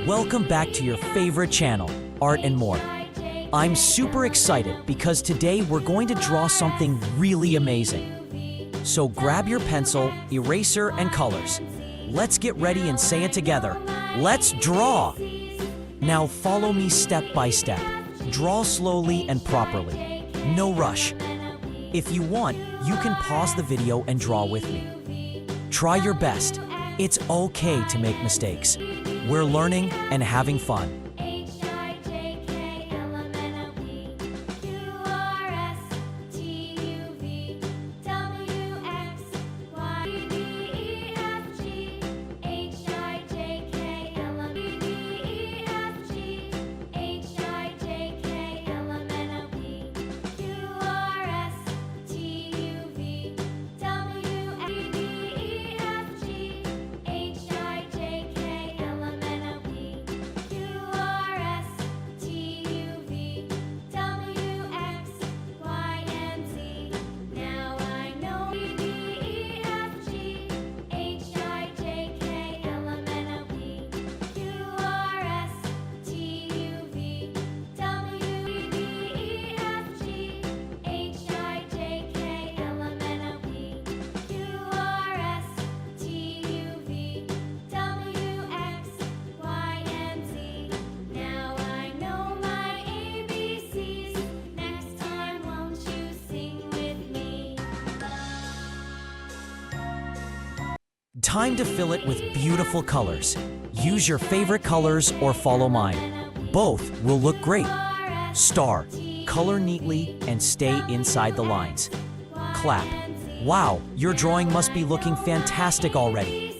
Welcome back to your favorite channel, Art and More. I'm super excited because today we're going to draw something really amazing. So grab your pencil, eraser, and colors. Let's get ready and say it together. Let's draw! Now follow me step by step. Draw slowly and properly. No rush. If you want, you can pause the video and draw with me. Try your best. It's okay to make mistakes. We're learning and having fun. Time to fill it with beautiful colors. Use your favorite colors or follow mine. Both will look great. Star, color neatly and stay inside the lines. Clap. Wow, your drawing must be looking fantastic already.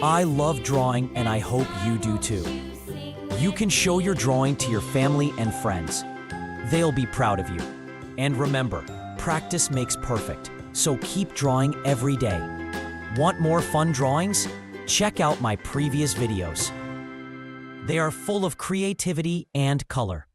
I love drawing and I hope you do too. You can show your drawing to your family and friends. They'll be proud of you. And remember, practice makes perfect, so keep drawing every day. Want more fun drawings? Check out my previous videos. They are full of creativity and color.